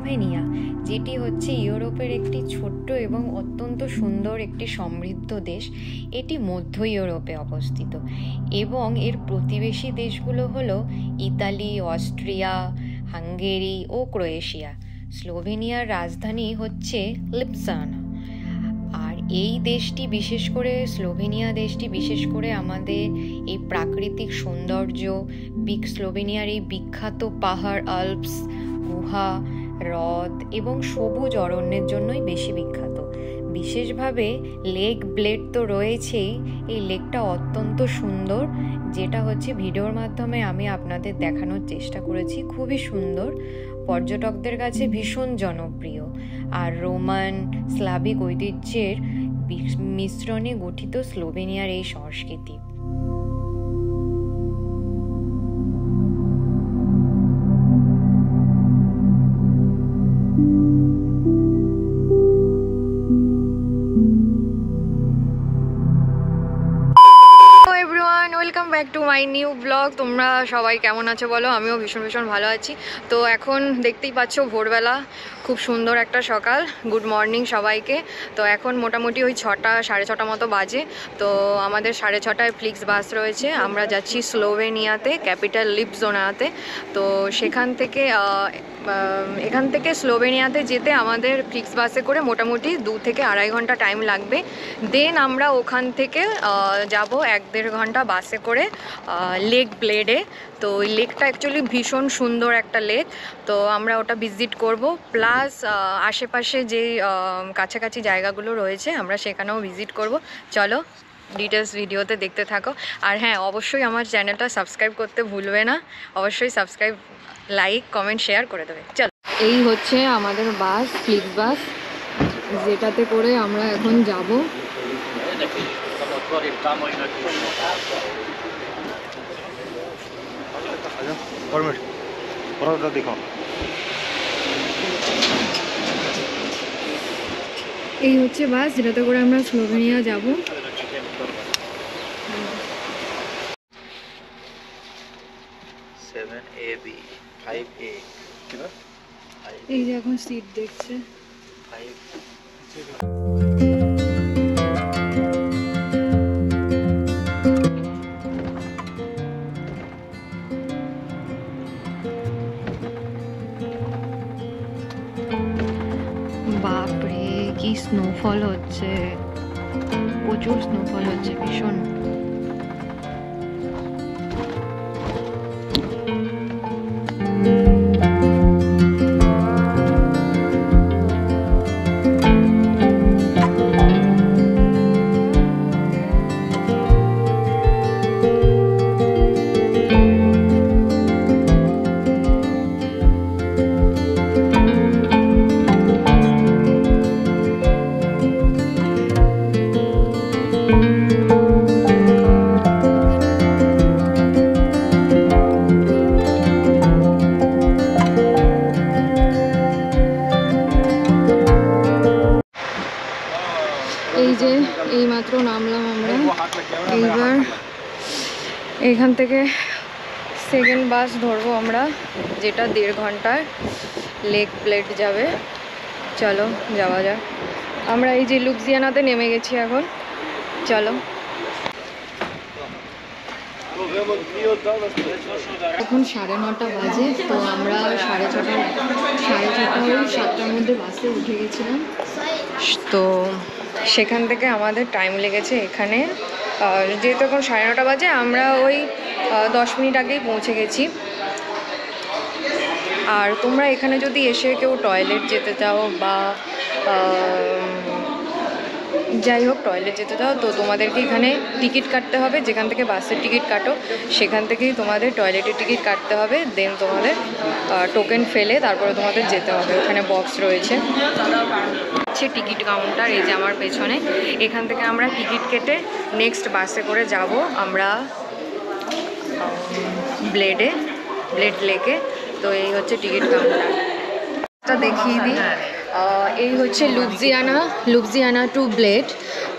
Slovenia, যেটি হচ্ছে ইউরোপের একটি ছোট্ট এবং অত্যন্ত সুন্দর একটি সমৃদ্ধ দেশ। এটি মধ্য ইউরোপে অবস্থিত এবং এর প্রতিবেশী দেশগুলো হলো ইতালি, অস্ট্রিয়া, হাঙ্গেরি ও ক্রোয়েশিয়া। স্লোভেনিয়ার রাজধানী হচ্ছে লিপজানা। আর এই দেশটি বিশেষ করে স্লোভেনিয়া দেশটি বিশেষ করে আমাদের এই প্রাকৃতিক সৌন্দর্য, স্লোভেনিয়ার এই বিখ্যাত পাহাড়, আল্পস, গুহা, হ্রদ এবং সবুজ অরণ্যের জন্যই বেশি বিখ্যাত। বিশেষভাবে লেক ব্লেড তো রয়েছেই। এই লেকটা অত্যন্ত সুন্দর, যেটা হচ্ছে ভিডিওর মাধ্যমে আমি আপনাদের দেখানোর চেষ্টা করেছি। খুবই সুন্দর, পর্যটকদের কাছে ভীষণ জনপ্রিয় আর রোমান স্লাভিক ঐতিহ্যের মিশ্রণে গঠিত স্লোভেনিয়ার এই সংস্কৃতি। Welcome back to my new blog. তোমরা সবাই কেমন আছো বলো? আমিও ভীষণ ভালো আছি। তো এখন দেখতেই পাচ্ছ ভোরবেলা, খুব সুন্দর একটা সকাল। গুড মর্নিং সবাইকে। তো এখন মোটামুটি ওই 6টা সাড়ে 6টা মতো বাজে। তো আমাদের 6:30টায় ফ্লিক্স বাস রয়েছে। আমরা যাচ্ছি স্লোভেনিয়াতে, ক্যাপিটাল লিপজানাতে। তো এখান থেকে স্লোভেনিয়াতে যেতে আমাদের ফ্লিক্স বাসে করে মোটামুটি 2 থেকে 2.5 ঘন্টা টাইম লাগবে। দেন আমরা ওখান থেকে যাব 1-1.5 ঘন্টা বাসে করে লেক ব্লেডে। তো ওই লেকটা অ্যাকচুয়ালি ভীষণ সুন্দর একটা লেক। তো আমরা ওটা ভিজিট করব, প্লাস আশেপাশে যে কাছাকাছি জায়গাগুলো রয়েছে আমরা সেখানেও ভিজিট করব। চলো ডিটেলস ভিডিওতে দেখতে থাকো। আর হ্যাঁ, অবশ্যই আমার চ্যানেলটা সাবস্ক্রাইব করতে ভুলবে না। অবশ্যই সাবস্ক্রাইব, লাইক, কমেন্ট, শেয়ার করে দেবে। চলো, এই হচ্ছে আমাদের বাস, ফ্লিক্স বাস, যেটাতে করে আমরা এখন যাব। এই হচ্ছে বাস, যেটাতে করে আমরা স্লোভেনিয়া যাব। এই যে এখন সিট দেখছে। বাপরে, কি স্নোফল হচ্ছে, প্রচুর স্নোফল হচ্ছে, ভীষণ। এই যে এইমাত্র নামলাম আমরা। এইবার এখান থেকে সেকেন্ড বাস ধরবো আমরা, যেটা 1.5 ঘন্টার লেক ব্লেড যাবে। চলো যাওয়া যাক। আমরা এই যে লিপজানাতে নেমে গেছি এখন। চলো, এখন 9:30 বাজে। তো আমরা 6:30 ওই 7টার মধ্যে বাসে উঠে গেছিলাম। তো সেখান থেকে আমাদের টাইম লেগেছে এখানে, যেহেতু এখন 9:30 বাজে, আমরা ওই 10 মিনিট আগেই পৌঁছে গেছি। আর তোমরা এখানে যদি এসে কেউ টয়লেট যেতে চাও বা যাই হোক টয়লেট যেতে চাও, তো তোমাদেরকে এখানে টিকিট কাটতে হবে। যেখান থেকে বাসের টিকিট কাটো সেখান থেকেই তোমাদের টয়লেটের টিকিট কাটতে হবে। দেন তোমাদের টোকেন ফেলে তারপরে তোমাদের যেতে হবে। ওখানে বক্স রয়েছে, টিকিট কাউন্টার এই যে আমার পেছনে। এখান থেকে আমরা টিকিট কেটে নেক্সট বাসে করে যাব আমরা ব্লেড লেকে। তো এই হচ্ছে টিকিট কাউন্টারটা, দেখিয়ে দিই। এই হচ্ছে লিপজানা টু ব্লেড।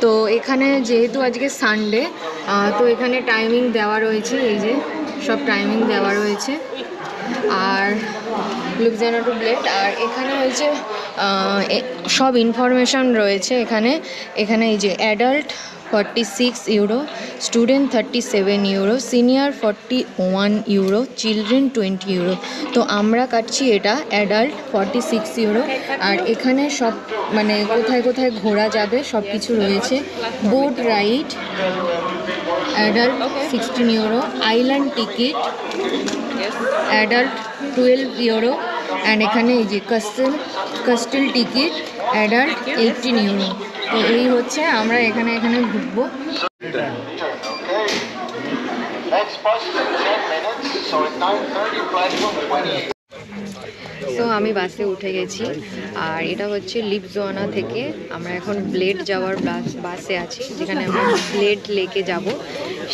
তো এখানে যেহেতু আজকে সানডে, তো এখানে টাইমিং দেওয়া রয়েছে। এই যে সব টাইমিং দেওয়া রয়েছে। আর লুবজানা টু ব্লেড। আর এখানে হয়েছে সব ইনফরমেশান রয়েছে এখানে। এখানে এই যে adult 46 euro, student 37 euro, senior 41 euro, children 20 euro. তো আমরা কাটছি এটা অ্যাডাল্ট 46 ইউরো। আর এখানে সব মানে কোথায় কোথায় ঘোরা যাবে সব কিছু রয়েছে। Boat ride adult 16 euro, island ticket adult 12 euro, and এখানে এই যে কাস্টেল টিকিট অ্যাডাল্ট 18 ইউরো। তো এই হচ্ছে আমরা এখানে ঘুরবো। তো আমি বাসে উঠে গেছি, আর এটা হচ্ছে লিবজোয়ানা থেকে আমরা এখন ব্লেড যাওয়ার বাসে আছি, যেখানে আমরা ব্লেড লেকে যাব।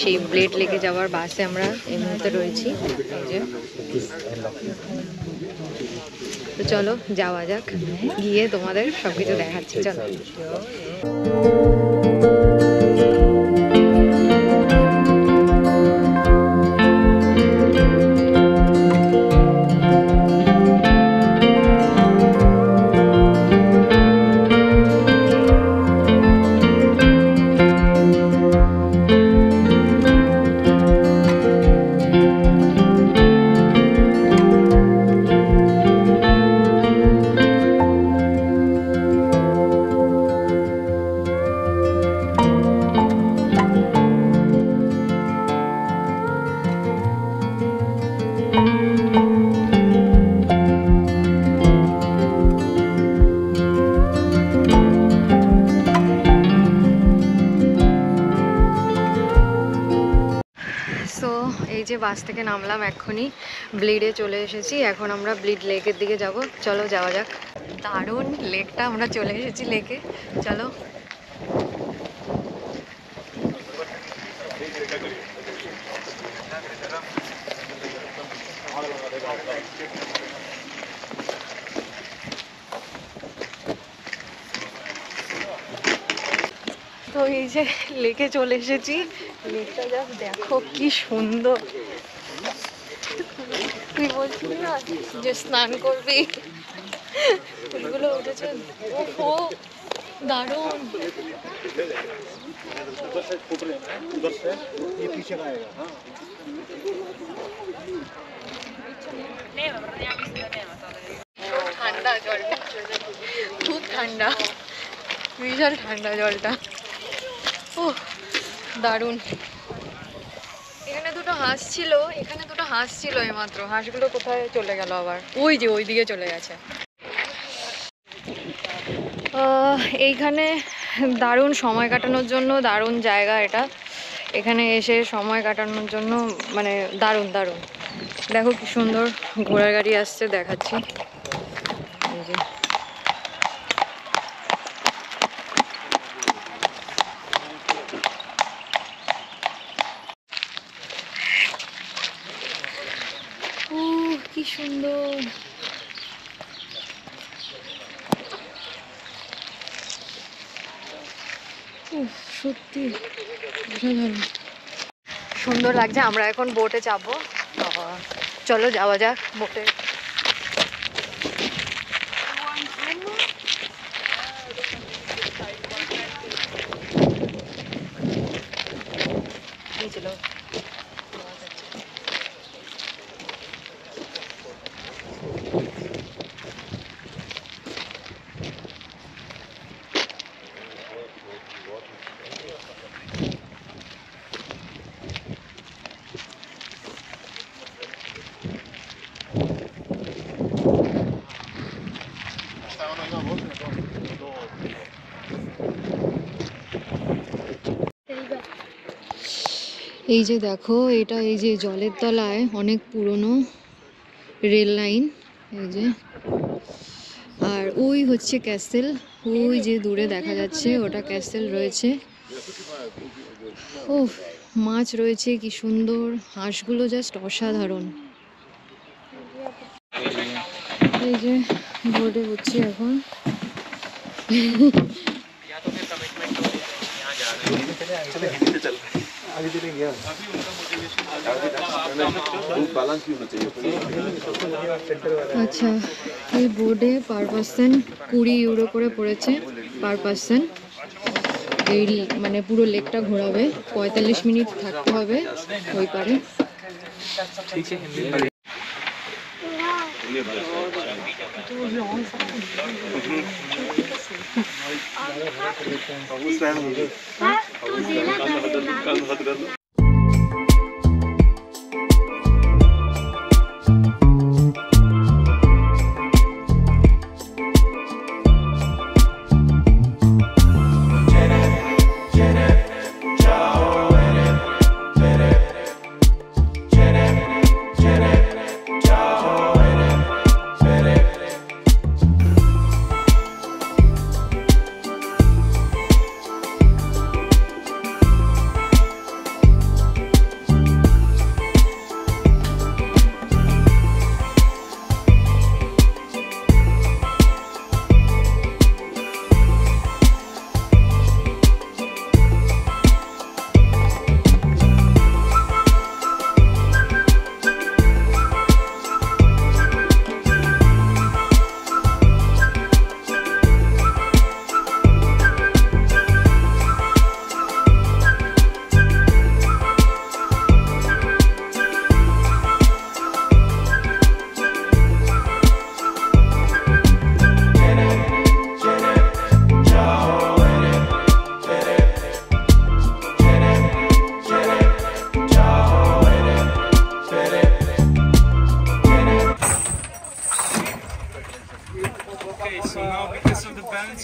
সেই ব্লেড লেকে যাওয়ার বাসে আমরা এই মুহূর্তে রয়েছি। এই যে, তো চলো যাওয়া যাক, গিয়ে তোমাদের সব কিছু দেখাচ্ছি। চলো। এই যে বাস থেকে নামলাম, এক্ষুনি ব্লিডে চলে এসেছি। এখন আমরা ব্লিড লেকের দিকে যাব। চলো যাওয়া যাক। দারুণ লেকটা, আমরা চলে এসেছি লেকে। চলো। তো এই যে লেকে চলে এসেছি। লেকটা জাস্ট দেখো কি সুন্দর। তুই বলছিলি না যে স্নান করবি, ফুলগুলো উঠেছে। ওহো দারুণ। ঠান্ডা জলটা, খুব ঠান্ডা, বিশাল ঠান্ডা জলটা। ও দারুণ। এখানে দুটো হাঁস ছিল এইমাত্র। হাঁসগুলো কোথায় চলে গেল আবার? ওই যে ওইদিকে চলে গেছে। এইখানে দারুণ সময় কাটানোর জন্য দারুণ জায়গা এটা। এখানে এসে সময় কাটানোর জন্য মানে দারুণ। দেখো কি সুন্দর ঘোড়ার গাড়ি আসছে, দেখাচ্ছি। এই যে কি সুন্দর। সত্যি অসাধারণ সুন্দর লাগছে। আমরা এখন বোটে চাপবো। চলো যাওয়া যাক বোটে। চলো। এই যে দেখো, এটা এই যে জলের তলায় অনেক পুরনো রেল লাইন। এই যে, আর ওই হচ্ছে ক্যাসেল, ওই যে দূরে দেখা যাচ্ছে ওটা ক্যাসেল রয়েছে। ও মাছ রয়েছে কি সুন্দর, হাঁসগুলো জাস্ট অসাধারণ। এই যে বোটে উঠছি এখন। আচ্ছা, এই বোর্ডে পার পার্সন 20 ইউরো করে পড়েছে পার পার্সন। এই মানে পুরো লেকটা ঘোরাবে, 45 মিনিট থাকতে হবে ওই পারে।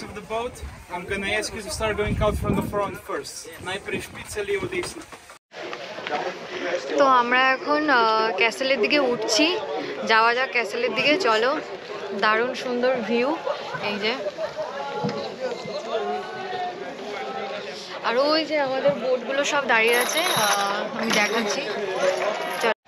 Of the boat, I'm gonna ask you to start going out from the front first. Najprej špica lijevo desno. তো আমরা এখন ক্যাসেলের দিকে উঠছি, যাওয়া যাক ক্যাসেলের দিকে, চলো। দারুণ সুন্দর ভিউ, এই যে। আর ওই যে আমাদের বোটগুলো সব দাঁড়িয়ে আছে, আমি দেখাচ্ছি, চলো।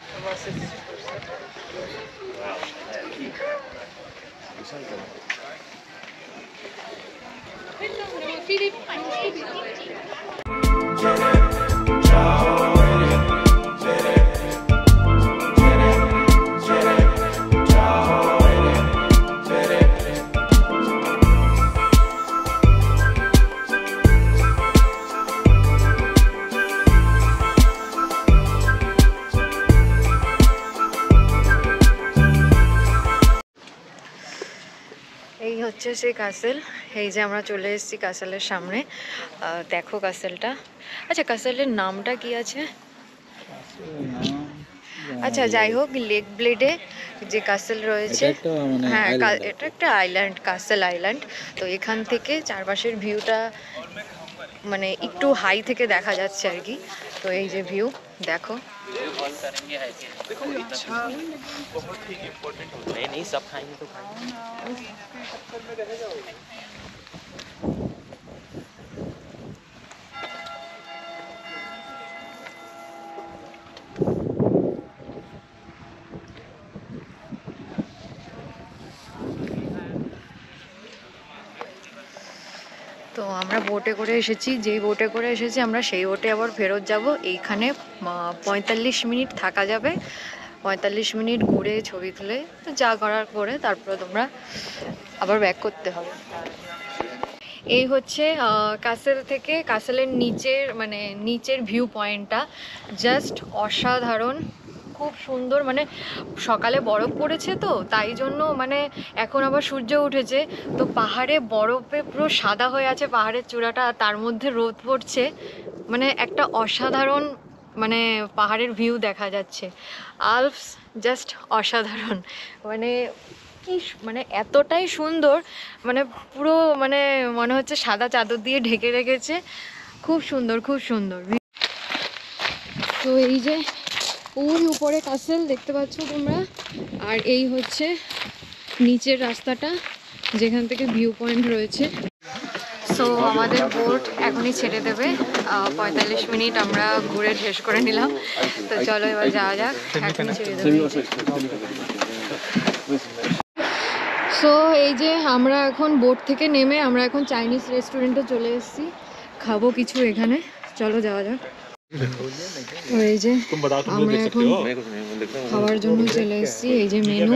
এই হচ্ছে সেই কাসেল, এই যে আমরা চলে এসেছি কাসেলের সামনে। দেখো কাসেলটা। আচ্ছা, কাসেলের নামটা কি আছে? আচ্ছা, যাই হোক, লেক ব্লেডে যে কাসেল রয়েছে, হ্যাঁ, এটা একটা আইল্যান্ড, কাসেল আইল্যান্ড। তো এখান থেকে চারপাশের ভিউটা মানে একটু হাই থেকে দেখা যাচ্ছে আর কি। তো এই যে ভিউ দেখো। তো আমরা বোটে করে এসেছি, যেই বোটে করে এসেছি আমরা সেই বোটে আবার ফেরত যাব। এইখানে 45 মিনিট থাকা যাবে, 45 মিনিট ঘুরে ছবি তুলে যা করার করে তারপরে তোমরা আবার ব্যাক করতে হবে। এই হচ্ছে কাসেল থেকে কাসেলের নিচের মানে নিচের ভিউ পয়েন্টটা, জাস্ট অসাধারণ, খুব সুন্দর। মানে সকালে বরফ পড়েছে তো তাই জন্য মানে এখন আবার সূর্য উঠেছে, তো পাহাড়ে বরফে পুরো সাদা হয়ে আছে পাহাড়ের চূড়াটা, তার মধ্যে রোদ পড়ছে, মানে একটা অসাধারণ মানে পাহাড়ের ভিউ দেখা যাচ্ছে। আল্পস জাস্ট অসাধারণ, মানে কি মানে এতটাই সুন্দর, মানে পুরো মানে মনে হচ্ছে সাদা চাদর দিয়ে ঢেকে রেখেছে, খুব সুন্দর খুব সুন্দর। তো এই যে ওই উপরে কাসেল দেখতে পাচ্ছ তোমরা, আর এই হচ্ছে নিচের রাস্তাটা যেখান থেকে ভিউ পয়েন্ট রয়েছে। সো আমাদের বোট এখনই ছেড়ে দেবে, 45 মিনিট আমরা ঘুরে শেষ করে নিলাম। তো চলো এবার যাওয়া যাক, এখনই ছেড়ে দেবে। সো এই যে আমরা এখন বোট থেকে নেমে আমরা এখন চাইনিজ রেস্টুরেন্টে চলে এসেছি, খাবো কিছু এখানে, চলো যাওয়া যাক। এই যে আমরা এখন খাওয়ার জন্য চলে এসেছি। এই যে মেনু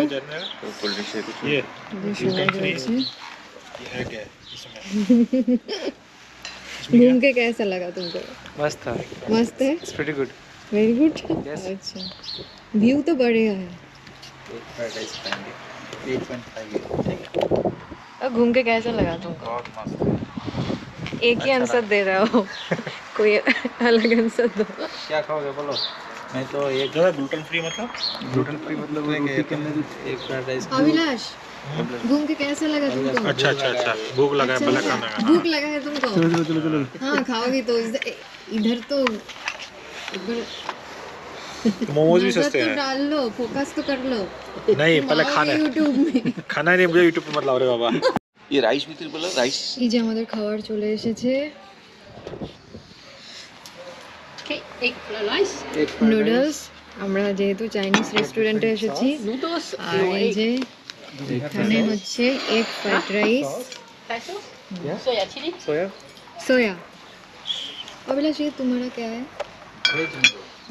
घूम के कैसा लगा तुमको? मस्त था। मस्त है, it's pretty good. Very good. अच्छा, व्यू तो बढ़िया है। घूम के कैसा लगा तुमको? बहुत मस्त। एक ही आंसर दे रहे हो, कोई अलग आंसर दो। क्या खाओगे बोलो? मैं तो एक ग्लूटेन फ्री मतलब रोटी के अंदर एक फ्राइड राइस। अभिलाष, घूम के कैसा लगा तुमको? अच्छा भूख लगा है, पहले खाना खाना। भूख लगा है तुमको? चलो। हाँ खाओगी तो इधर तो मोमोज भी नजर सस्ते तो हैं। डाल लो, फोकस तो कर लो। नहीं पहले खाना है। यूट्यूब में खाना ही नहीं, मुझे यूट्यूब पे मत लाओ रे बाबा। ये राइस भी तो बोलो राइस। এই যে আমাদের খাবার চলে এসেছে, নুডলস। আমরা যেহেতু চাইনিজ রেস্টুরেন্টে এসেছি, আর এই যে এখানে হচ্ছে egg fried rice, soya. Abhilash ये तुम्हारा क्या है?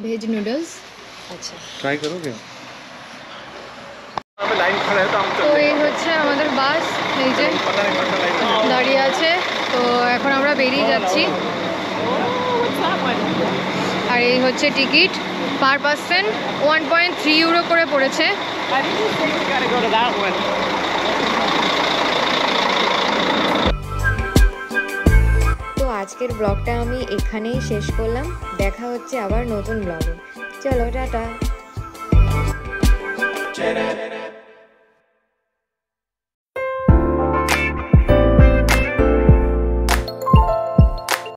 Veg noodles. अच्छा, ट्राई करोगे? लाइन खड़ा है तो हम তো এই হচ্ছে আমাদের বাস, এই যে দাঁড়িয়ে আছে। তো এখন আমরা বেরিয়ে যাচ্ছি, আর এই হচ্ছে টিকিট। পার পার্সন 1.3 ইউরো করে পড়েছে। তো আজকের ব্লগটা আমি এখানেই শেষ করলাম। দেখা হচ্ছে আবার নতুন ব্লগে। চলো টাটা।